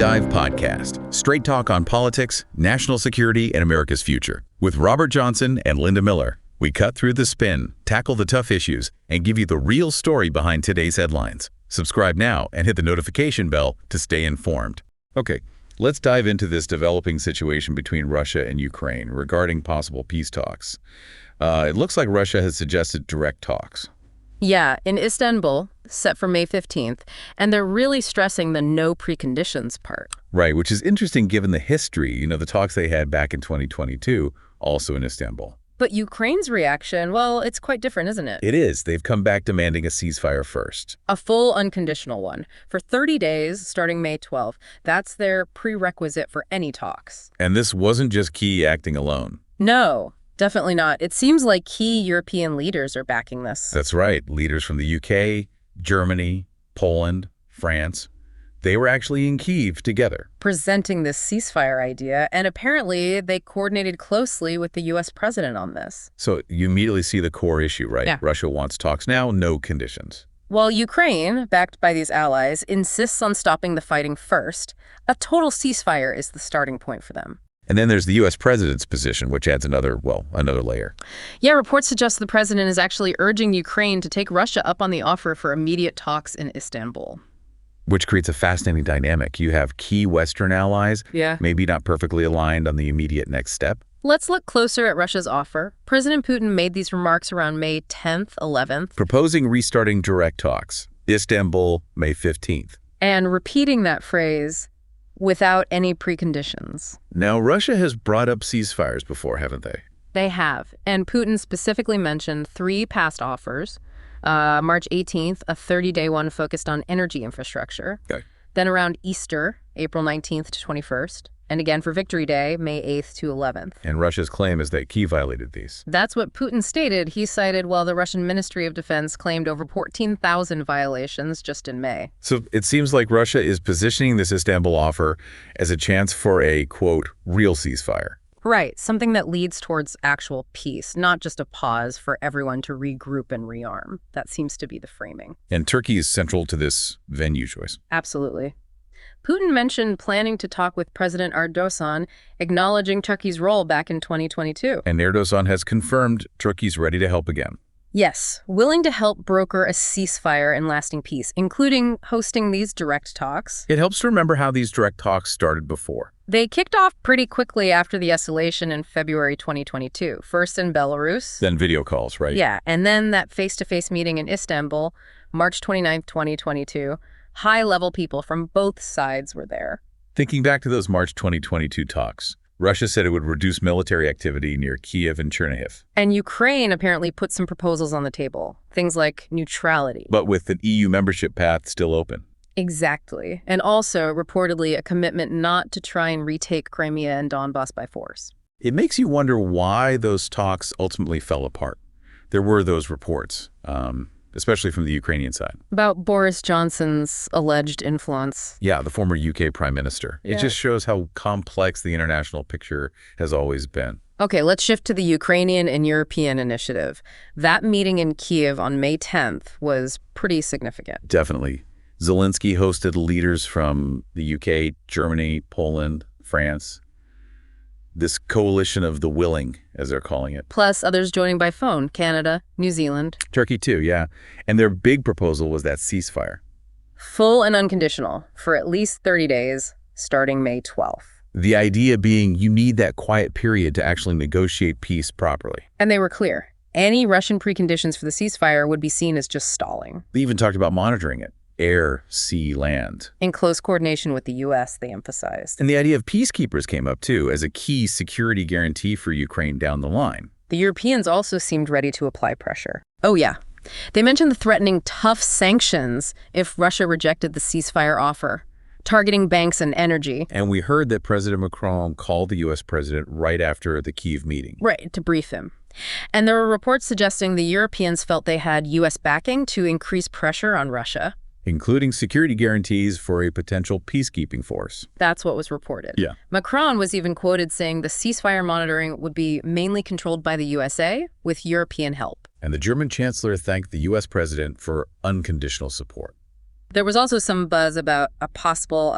Dive Podcast, straight talk on politics, national security, and America's future. With Robert Johnson and Linda Miller, we cut through the spin, tackle the tough issues, and give you the real story behind today's headlines. Subscribe now and hit the notification bell to stay informed. Okay, let's dive into this developing situation between Russia and Ukraine regarding possible peace talks. It looks like Russia has suggested direct talks. Yeah, in Istanbul, set for May 15th, and they're really stressing the no preconditions part. Right, which is interesting given the history, the talks they had back in 2022, also in Istanbul. But Ukraine's reaction, well, it's quite different, isn't it? It is. They've come back demanding a ceasefire first. A full unconditional one, for 30 days, starting May 12th. That's their prerequisite for any talks. And this wasn't just Kyiv acting alone. No. Definitely not. It seems like key European leaders are backing this. That's right. Leaders from the UK, Germany, Poland, France. They were actually in Kyiv together, presenting this ceasefire idea, and apparently they coordinated closely with the U.S. president on this. So you immediately see the core issue, right? Yeah. Russia wants talks now, no conditions. While Ukraine, backed by these allies, insists on stopping the fighting first, a total ceasefire is the starting point for them. And then there's the U.S. president's position, which adds another layer. Yeah, reports suggest the president is actually urging Ukraine to take Russia up on the offer for immediate talks in Istanbul. Which creates a fascinating dynamic. You have key Western allies, maybe not perfectly aligned on the immediate next step. Let's look closer at Russia's offer. President Putin made these remarks around May 10th, 11th. Proposing restarting direct talks. Istanbul, May 15th. And repeating that phrase, without any preconditions. Now, Russia has brought up ceasefires before, haven't they? They have. And Putin specifically mentioned 3 past offers. March 18th, a 30-day one focused on energy infrastructure. Okay. Then around Easter, April 19th to 21st. And again for Victory Day, May 8th to 11th. And Russia's claim is that Kyiv violated these. That's what Putin stated. He cited, while the Russian Ministry of Defense claimed over 14,000 violations just in May. So it seems like Russia is positioning this Istanbul offer as a chance for a, quote, real ceasefire. Right, something that leads towards actual peace, not just a pause for everyone to regroup and rearm. That seems to be the framing. And Turkey is central to this venue choice. Absolutely. Putin mentioned planning to talk with President Erdogan, acknowledging Turkey's role back in 2022. And Erdogan has confirmed Turkey's ready to help again. Yes, willing to help broker a ceasefire and lasting peace, including hosting these direct talks. It helps to remember how these direct talks started before. They kicked off pretty quickly after the escalation in February 2022, first in Belarus. Then video calls, right? Yeah, and then that face-to-face meeting in Istanbul, March 29th, 2022. High-level people from both sides were there. Thinking back to those March 2022 talks, Russia said it would reduce military activity near Kyiv and Chernihiv. And Ukraine apparently put some proposals on the table, things like neutrality. But with an EU membership path still open. Exactly. And also, reportedly, a commitment not to try and retake Crimea and Donbass by force. It makes you wonder why those talks ultimately fell apart. There were those reports, especially from the Ukrainian side. About Boris Johnson's alleged influence. Yeah, the former UK Prime Minister. It just shows how complex the international picture has always been. Okay, let's shift to the Ukrainian and European initiative. That meeting in Kyiv on May 10th was pretty significant. Definitely. Zelensky hosted leaders from the UK, Germany, Poland, France. This coalition of the willing, as they're calling it. Plus others joining by phone, Canada, New Zealand. Turkey too, yeah. And their big proposal was that ceasefire. Full and unconditional for at least 30 days, starting May 12th. The idea being you need that quiet period to actually negotiate peace properly. And they were clear. Any Russian preconditions for the ceasefire would be seen as just stalling. They even talked about monitoring it. Air, sea, land. In close coordination with the U.S., they emphasized. And the idea of peacekeepers came up, too, as a key security guarantee for Ukraine down the line. The Europeans also seemed ready to apply pressure. Oh, yeah. They mentioned the threatening tough sanctions if Russia rejected the ceasefire offer, targeting banks and energy. And we heard that President Macron called the U.S. president right after the Kyiv meeting. Right, to brief him. And there were reports suggesting the Europeans felt they had U.S. backing to increase pressure on Russia. Including security guarantees for a potential peacekeeping force. That's what was reported. Yeah. Macron was even quoted saying the ceasefire monitoring would be mainly controlled by the USA with European help. And the German chancellor thanked the U.S. president for unconditional support. There was also some buzz about a possible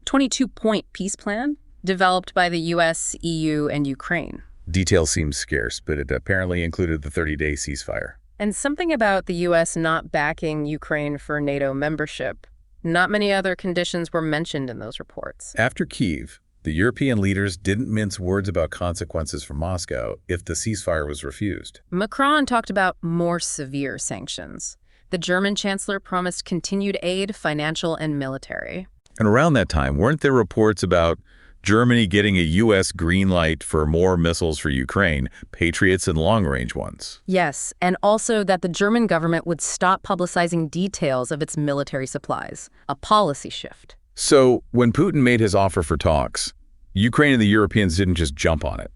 22-point peace plan developed by the US, EU, and Ukraine. Details seem scarce, but it apparently included the 30-day ceasefire. And something about the US not backing Ukraine for NATO membership. Not many other conditions were mentioned in those reports. After Kyiv, the European leaders didn't mince words about consequences for Moscow if the ceasefire was refused. Macron talked about more severe sanctions. The German chancellor promised continued aid, financial and military. And around that time, weren't there reports about Germany getting a U.S. green light for more missiles for Ukraine, Patriots and long-range ones? Yes, and also that the German government would stop publicizing details of its military supplies, a policy shift. So, when Putin made his offer for talks, Ukraine and the Europeans didn't just jump on it.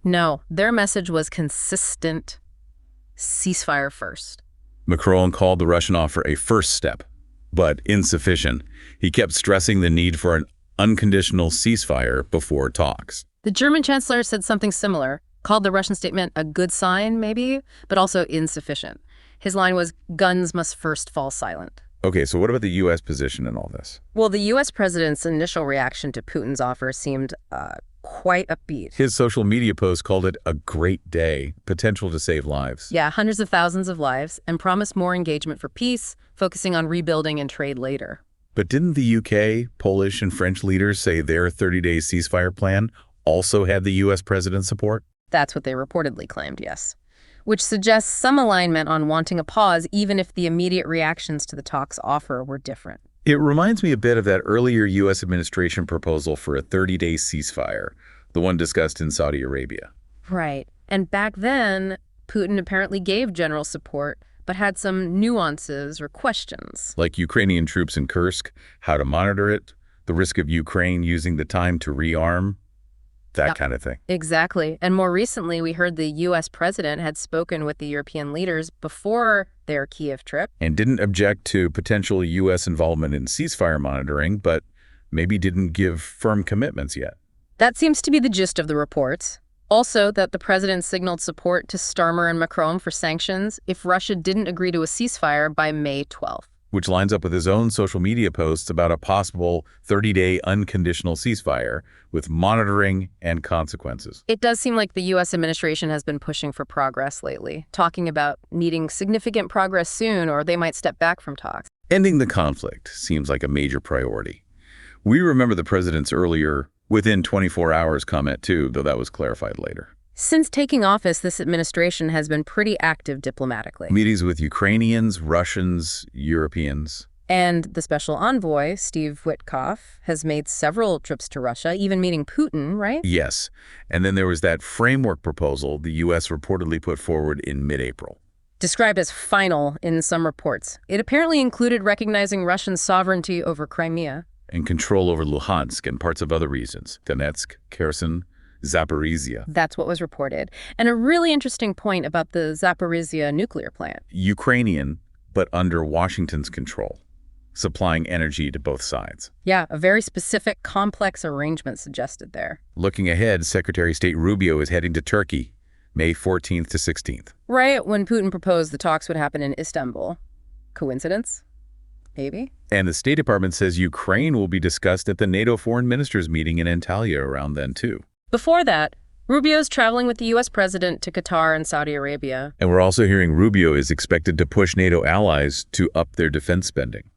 No, their message was consistent. Ceasefire first. Macron called the Russian offer a first step, but insufficient. He kept stressing the need for an unconditional ceasefire before talks. The German chancellor said something similar, called the Russian statement a good sign, maybe, but also insufficient. His line was, guns must first fall silent. Okay, so what about the U.S. position in all this? Well, the U.S. president's initial reaction to Putin's offer seemed quite upbeat. His social media post called it a great day, potential to save lives. Yeah, hundreds of thousands of lives, and promised more engagement for peace, focusing on rebuilding and trade later. But didn't the UK, Polish, and French leaders say their 30-day ceasefire plan also had the U.S. president's support? That's what they reportedly claimed, yes. Which suggests some alignment on wanting a pause, even if the immediate reactions to the talks offer were different. It reminds me a bit of that earlier U.S. administration proposal for a 30-day ceasefire, the one discussed in Saudi Arabia. Right. And back then, Putin apparently gave general support, but had some nuances or questions. Like Ukrainian troops in Kursk, how to monitor it, the risk of Ukraine using the time to rearm, that kind of thing. Exactly. And more recently, we heard the U.S. president had spoken with the European leaders before their Kyiv trip. And didn't object to potential U.S. involvement in ceasefire monitoring, but maybe didn't give firm commitments yet. That seems to be the gist of the reports. Also, that the president signaled support to Starmer and Macron for sanctions if Russia didn't agree to a ceasefire by May 12th. Which lines up with his own social media posts about a possible 30-day unconditional ceasefire with monitoring and consequences. It does seem like the U.S. administration has been pushing for progress lately, talking about needing significant progress soon or they might step back from talks. Ending the conflict seems like a major priority. We remember the president's earlier within 24 hours comment too, though that was clarified later. Since taking office, this administration has been pretty active diplomatically. Meetings with Ukrainians, Russians, Europeans. And the special envoy, Steve Witkoff, has made several trips to Russia, even meeting Putin, right? Yes. And then there was that framework proposal the U.S. reportedly put forward in mid-April. Described as final in some reports. It apparently included recognizing Russian sovereignty over Crimea. And control over Luhansk and parts of other regions, Donetsk, Kherson, Zaporizhia. That's what was reported. And a really interesting point about the Zaporizhia nuclear plant. Ukrainian, but under Washington's control, supplying energy to both sides. Yeah, a very specific, complex arrangement suggested there. Looking ahead, Secretary of State Rubio is heading to Turkey, May 14th to 16th. Right when Putin proposed the talks would happen in Istanbul. Coincidence? Maybe. And the State Department says Ukraine will be discussed at the NATO foreign ministers meeting in Antalya around then, too. Before that, Rubio's traveling with the U.S. president to Qatar and Saudi Arabia. And we're also hearing Rubio is expected to push NATO allies to up their defense spending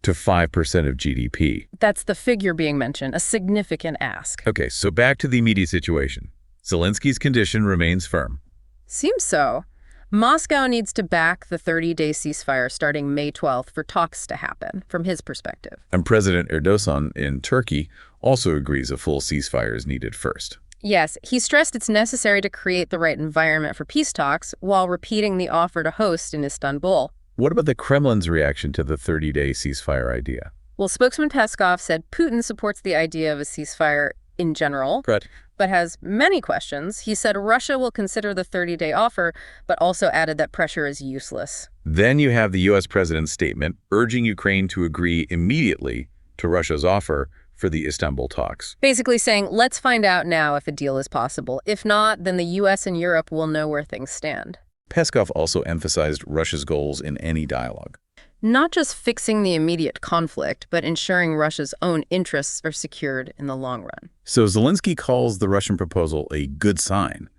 to 5% of GDP. That's the figure being mentioned, a significant ask. Okay, so back to the immediate situation. Zelensky's condition remains firm. Seems so. Moscow needs to back the 30-day ceasefire starting May 12th for talks to happen, from his perspective. And President Erdogan in Turkey also agrees a full ceasefire is needed first. Yes, he stressed it's necessary to create the right environment for peace talks while repeating the offer to host in Istanbul. What about the Kremlin's reaction to the 30-day ceasefire idea? Well, spokesman Peskov said Putin supports the idea of a ceasefire in general, but has many questions. He said Russia will consider the 30-day offer, but also added that pressure is useless. Then you have the U.S. president's statement urging Ukraine to agree immediately to Russia's offer for the Istanbul talks. Basically saying, let's find out now if a deal is possible. If not, then the U.S. and Europe will know where things stand. Peskov also emphasized Russia's goals in any dialogue. Not just fixing the immediate conflict, but ensuring Russia's own interests are secured in the long run. So Zelensky calls the Russian proposal a good sign,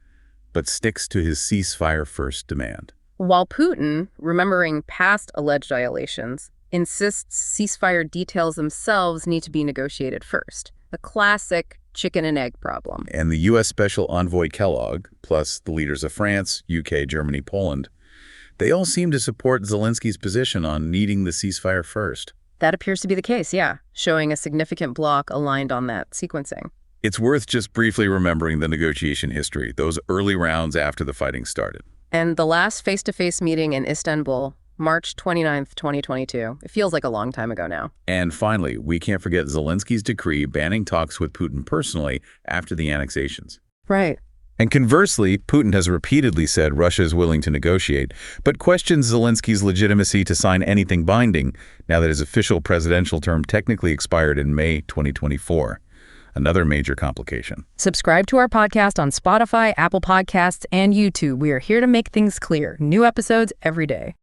but sticks to his ceasefire-first demand. While Putin, remembering past alleged violations, insists ceasefire details themselves need to be negotiated first. The classic chicken and egg problem. And the U.S. Special Envoy Kellogg, plus the leaders of France, UK, Germany, Poland, they all seem to support Zelensky's position on needing the ceasefire first. That appears to be the case, yeah, showing a significant bloc aligned on that sequencing. It's worth just briefly remembering the negotiation history, those early rounds after the fighting started. And the last face-to-face meeting in Istanbul, March 29th, 2022. It feels like a long time ago now. And finally, we can't forget Zelensky's decree banning talks with Putin personally after the annexations. Right. And conversely, Putin has repeatedly said Russia is willing to negotiate, but questions Zelensky's legitimacy to sign anything binding now that his official presidential term technically expired in May 2024. Another major complication. Subscribe to our podcast on Spotify, Apple Podcasts, and YouTube. We are here to make things clear. New episodes every day.